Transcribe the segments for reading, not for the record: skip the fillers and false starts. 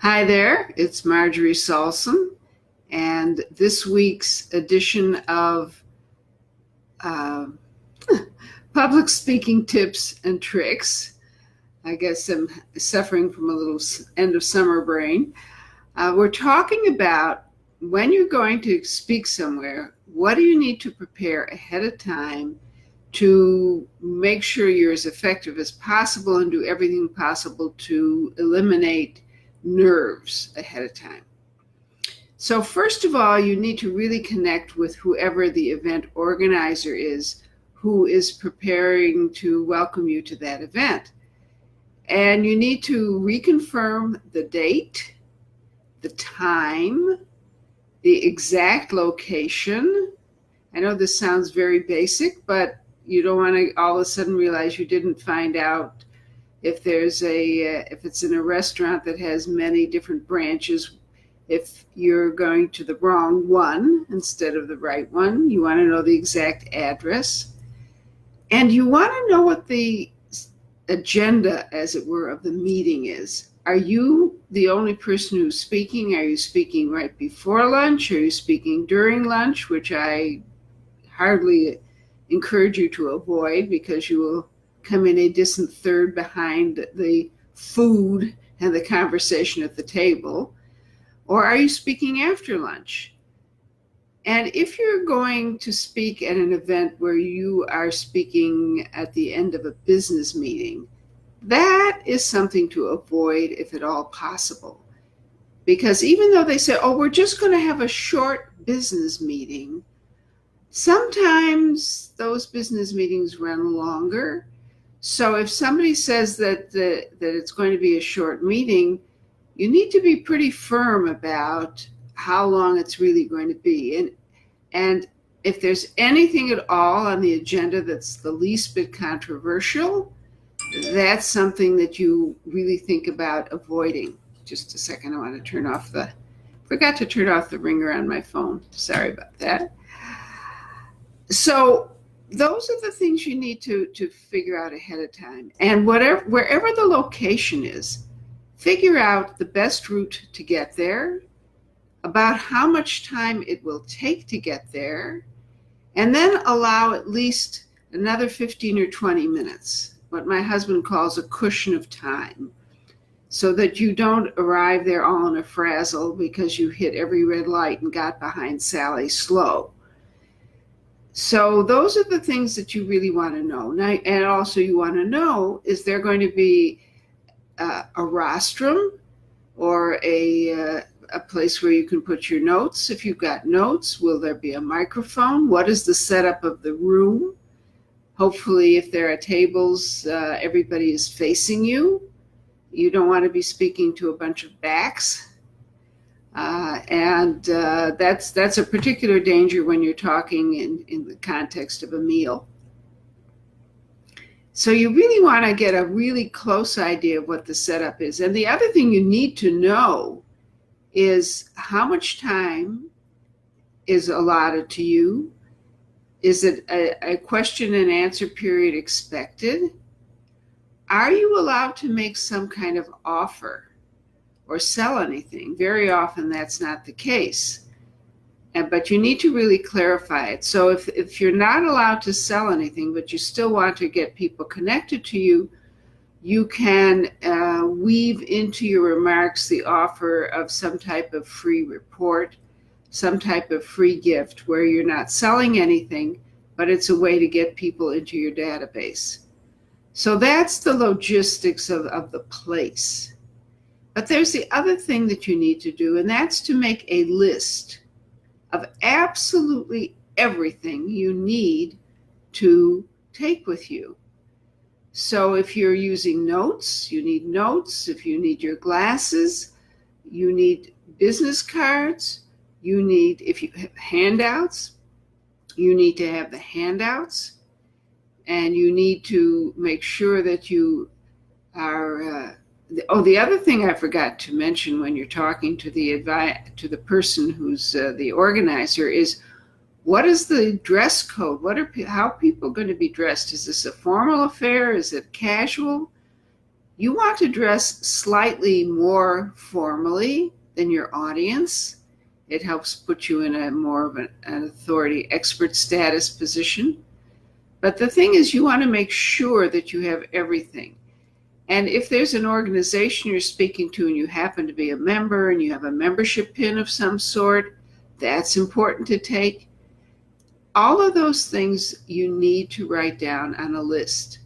Hi there, it's Marjorie Saulson, and this week's edition of uh, Public Speaking Tips and Tricks. I guess I'm suffering from a little end of summer brain. We're talking about when you're going to speak somewhere, what do you need to prepare ahead of time to make sure you're as effective as possible and do everything possible to eliminate nerves ahead of time. So first of all, you need to really connect with whoever the event organizer is who is preparing to welcome you to that event. And you need to reconfirm the date, the time, the exact location. I know this sounds very basic, but you don't want to all of a sudden realize you didn't find out if it's in a restaurant that has many different branches. If you're going to the wrong one instead of the right one, you want to know the exact address. And you want to know what the agenda, as it were, of the meeting is. Are you the only person who's speaking? Are you speaking right before lunch? Are you speaking during lunch, which I hardly encourage you to avoid because you will come in a distant third behind the food and the conversation at the table? Or are you speaking after lunch? And if you're going to speak at an event where you are speaking at the end of a business meeting, that is something to avoid if at all possible. Because even though they say, oh, we're just going to have a short business meeting, sometimes those business meetings run longer. So if somebody says that it's going to be a short meeting, you need to be pretty firm about how long it's really going to be. And if there's anything at all on the agenda that's the least bit controversial, that's something that you really think about avoiding. Just a second, I want to forgot to turn off the ringer on my phone. Sorry about that. So those are the things you need to figure out ahead of time. And wherever the location is, figure out the best route to get there, about how much time it will take to get there, and then allow at least another 15 or 20 minutes, what my husband calls a cushion of time, so that you don't arrive there all in a frazzle because you hit every red light and got behind Sally slow. So those are the things that you really want to know. Now, and also you want to know, is there going to be a rostrum or a place where you can put your notes? If you've got notes, will there be a microphone? What is the setup of the room? Hopefully, if there are tables, everybody is facing you. You don't want to be speaking to a bunch of backs. That's a particular danger when you're talking in the context of a meal. So you really want to get a really close idea of what the setup is. And the other thing you need to know is how much time is allotted to you. Is it a question and answer period expected? Are you allowed to make some kind of offer or sell anything? Very often that's not the case. But you need to really clarify it. So if you're not allowed to sell anything, but you still want to get people connected to you, you can weave into your remarks the offer of some type of free report, some type of free gift where you're not selling anything, but it's a way to get people into your database. So that's the logistics of the place. But there's the other thing that you need to do, and that's to make a list of absolutely everything you need to take with you. So if you're using notes, you need notes. If you need your glasses, you need business cards. If you have handouts, you need to have the handouts. And you need to make sure that you are the other thing I forgot to mention when you're talking to the person who's the organizer is, what is the dress code? How are people going to be dressed? Is this a formal affair? Is it casual? You want to dress slightly more formally than your audience. It helps put you in a more of an authority, expert status position. But the thing is, you want to make sure that you have everything. And if there's an organization you're speaking to and you happen to be a member and you have a membership pin of some sort, that's important to take. All of those things you need to write down on a list.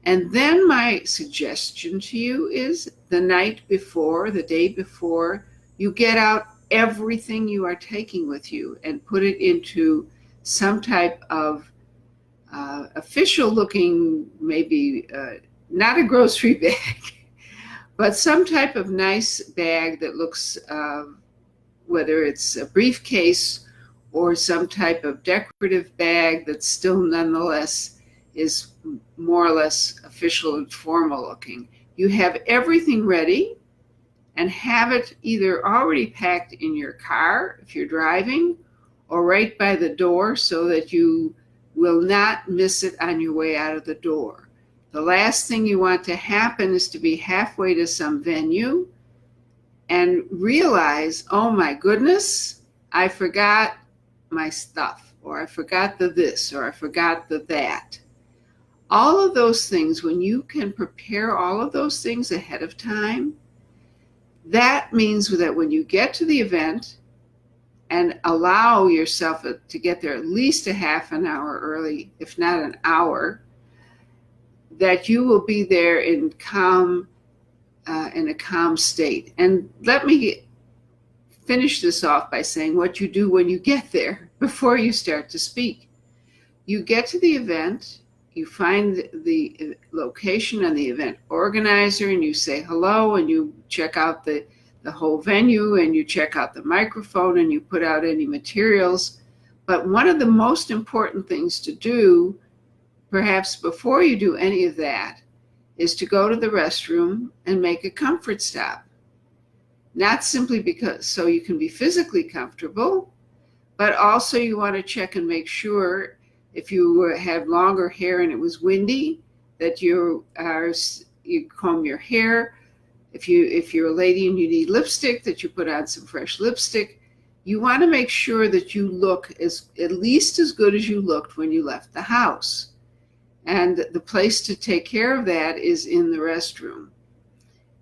And then my suggestion to you is the night before, the day before, you get out everything you are taking with you and put it into some type of official looking, maybe not a grocery bag, but some type of nice bag that looks, whether it's a briefcase or some type of decorative bag that still nonetheless is more or less official and formal looking. You have everything ready and have it either already packed in your car if you're driving or right by the door so that you will not miss it on your way out of the door. The last thing you want to happen is to be halfway to some venue and realize, oh my goodness, I forgot my stuff, or I forgot the this, or I forgot the that. All of those things, when you can prepare all of those things ahead of time, that means that when you get to the event and allow yourself to get there at least a half an hour early, if not an hour, that you will be there in a calm state. And let me finish this off by saying what you do when you get there before you start to speak. You get to the event, you find the location and the event organizer, and you say hello, and you check out the whole venue, and you check out the microphone, and you put out any materials. But one of the most important things to do, perhaps before you do any of that, is to go to the restroom and make a comfort stop. Not simply because so you can be physically comfortable, but also you want to check and make sure if you had longer hair and it was windy, that you comb your hair. If you're a lady and you need lipstick, that you put on some fresh lipstick. You want to make sure that you look at least as good as you looked when you left the house. And the place to take care of that is in the restroom.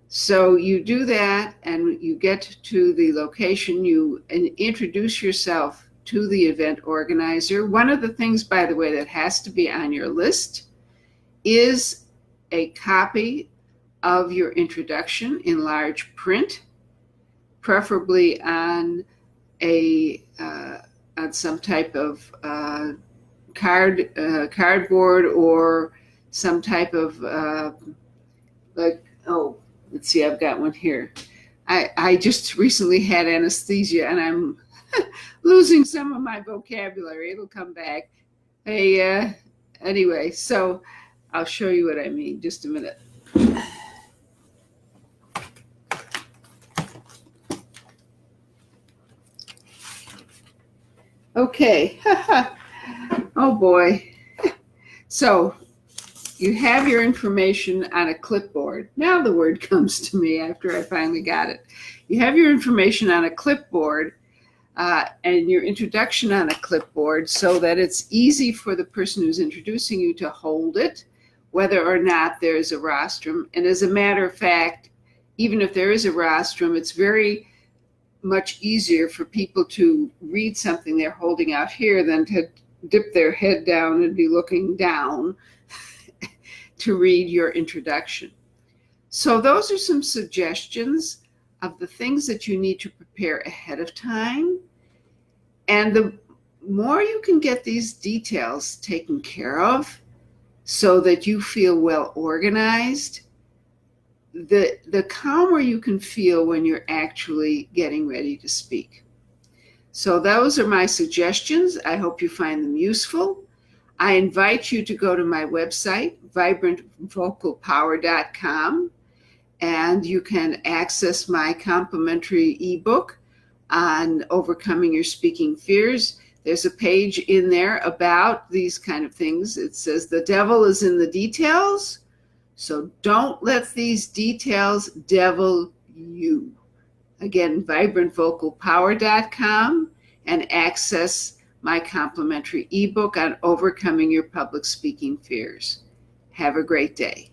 So you do that and you get to the location, and introduce yourself to the event organizer. One of the things, by the way, that has to be on your list is a copy of your introduction in large print, preferably on some type of cardboard or some type of let's see, I've got one here. I just recently had anesthesia and I'm losing some of my vocabulary. It'll come back. Anyway, so I'll show you what I mean. Just a minute. Okay. Oh boy. So you have your information on a clipboard. Now the word comes to me after I finally got it. You have your information on a clipboard and your introduction on a clipboard so that it's easy for the person who's introducing you to hold it, whether or not there's a rostrum. And as a matter of fact, even if there is a rostrum, it's very much easier for people to read something they're holding out here than to dip their head down and be looking down to read your introduction. So those are some suggestions of the things that you need to prepare ahead of time. And the more you can get these details taken care of so that you feel well organized, the calmer you can feel when you're actually getting ready to speak. So those are my suggestions. I hope you find them useful. I invite you to go to my website, vibrantvocalpower.com, and you can access my complimentary ebook on overcoming your speaking fears. There's a page in there about these kind of things. It says the devil is in the details, So don't let these details devil you. Again, vibrantvocalpower.com, and access my complimentary ebook on overcoming your public speaking fears. Have a great day.